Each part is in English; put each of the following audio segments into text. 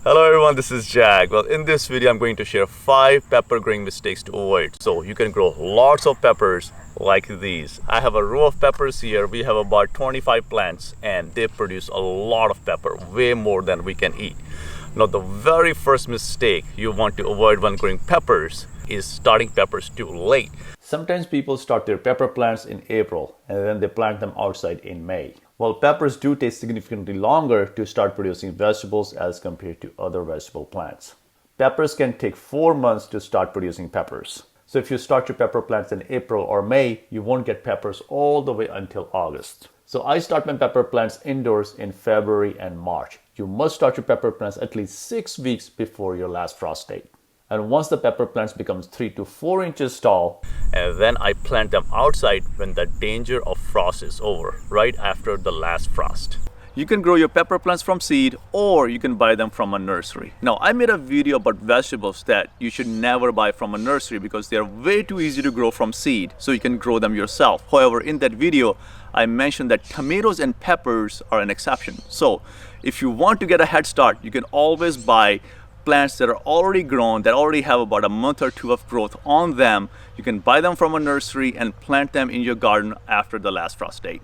Hello everyone, this is Jack. Well, in this video, I'm going to share 5 pepper growing mistakes to avoid so you can grow lots of peppers like these. I have a row of peppers here. We have about 25 plants and they produce a lot of pepper, way more than we can eat. Now, the very first mistake you want to avoid when growing peppers is starting peppers too late. Sometimes people start their pepper plants in April and then they plant them outside in May. Well, peppers do take significantly longer to start producing vegetables as compared to other vegetable plants. Peppers can take 4 months to start producing peppers. So if you start your pepper plants in April or May, you won't get peppers all the way until August. So I start my pepper plants indoors in February and March. You must start your pepper plants at least 6 weeks before your last frost date. And once the pepper plants becomes 3 to 4 inches tall, and then I plant them outside when the danger of frost is over, right after the last frost. You can grow your pepper plants from seed or you can buy them from a nursery. Now, I made a video about vegetables that you should never buy from a nursery because they are way too easy to grow from seed, so you can grow them yourself. However, in that video, I mentioned that tomatoes and peppers are an exception. So if you want to get a head start, you can always buy plants that are already grown, that already have about a month or 2 of growth on them. You can buy them from a nursery and plant them in your garden after the last frost date.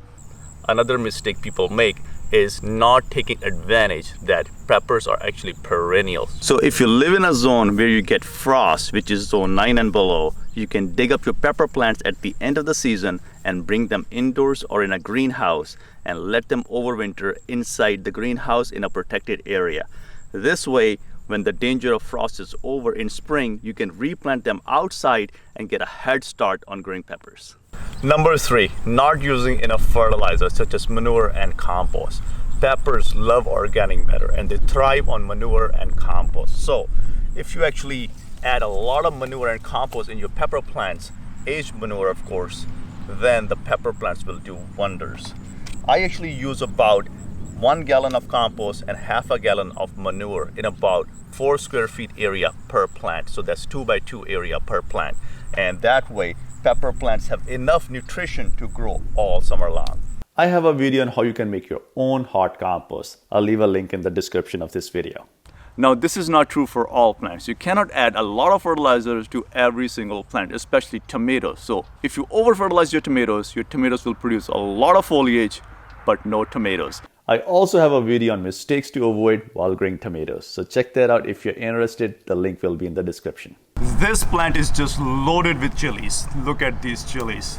Another mistake people make is not taking advantage that peppers are actually perennials. So if you live in a zone where you get frost, which is zone 9 and below, you can dig up your pepper plants at the end of the season and bring them indoors or in a greenhouse and let them overwinter inside the greenhouse in a protected area. This way, when the danger of frost is over in spring, you can replant them outside and get a head start on growing peppers. Number 3, not using enough fertilizer such as manure and compost. Peppers love organic matter and they thrive on manure and compost. So if you actually add a lot of manure and compost in your pepper plants, aged manure of course, then the pepper plants will do wonders. I actually use about 1 gallon of compost and half a gallon of manure in about 4 square feet area per plant. So that's 2 by 2 area per plant. And that way, pepper plants have enough nutrition to grow all summer long. I have a video on how you can make your own hot compost. I'll leave a link in the description of this video. Now, this is not true for all plants. You cannot add a lot of fertilizers to every single plant, especially tomatoes. So if you over fertilize your tomatoes will produce a lot of foliage, but no tomatoes. I also have a video on mistakes to avoid while growing tomatoes. So check that out if you're interested. The link will be in the description. This plant is just loaded with chilies. Look at these chilies.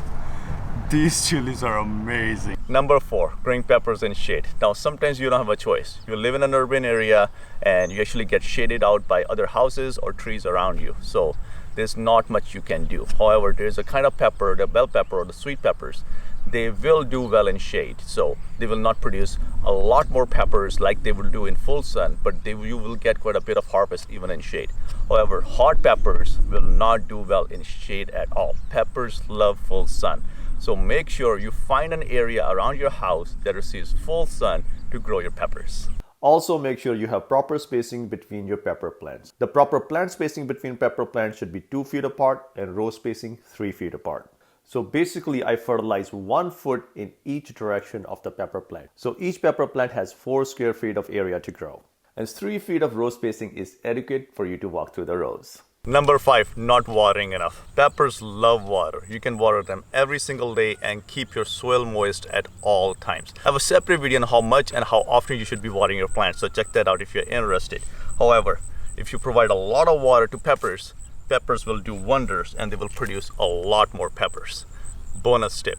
These chilies are amazing. Number 4, growing peppers in shade. Now, sometimes you don't have a choice. You live in an urban area and you actually get shaded out by other houses or trees around you. So there's not much you can do. However, there's a kind of pepper, the bell pepper or the sweet peppers. They will do well in shade. So they will not produce a lot more peppers like they will do in full sun, but you will get quite a bit of harvest even in shade. However, hot peppers will not do well in shade at all. Peppers love full sun. So make sure you find an area around your house that receives full sun to grow your peppers. Also, make sure you have proper spacing between your pepper plants. The proper plant spacing between pepper plants should be 2 feet apart and row spacing 3 feet apart. So basically, I fertilize 1 foot in each direction of the pepper plant. So each pepper plant has 4 square feet of area to grow. And 3 feet of row spacing is adequate for you to walk through the rows. Number 5, not watering enough. Peppers love water. You can water them every single day and keep your soil moist at all times. I have a separate video on how much and how often you should be watering your plants, so check that out if you're interested. However, if you provide a lot of water to peppers, peppers will do wonders and they will produce a lot more peppers. Bonus tip,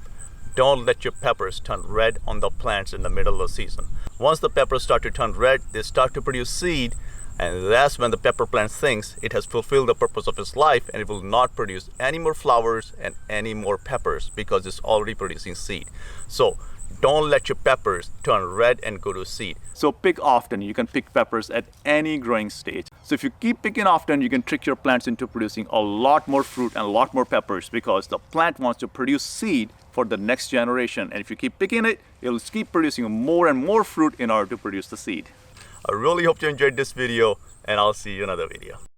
don't let your peppers turn red on the plants in the middle of the season. Once the peppers start to turn red, they start to produce seed, and that's when the pepper plant thinks it has fulfilled the purpose of its life and it will not produce any more flowers and any more peppers because it's already producing seed. So don't let your peppers turn red and go to seed. So pick often. You can pick peppers at any growing stage. So if you keep picking often, you can trick your plants into producing a lot more fruit and a lot more peppers because the plant wants to produce seed for the next generation. And if you keep picking it, it'll keep producing more and more fruit in order to produce the seed. I really hope you enjoyed this video and I'll see you in another video.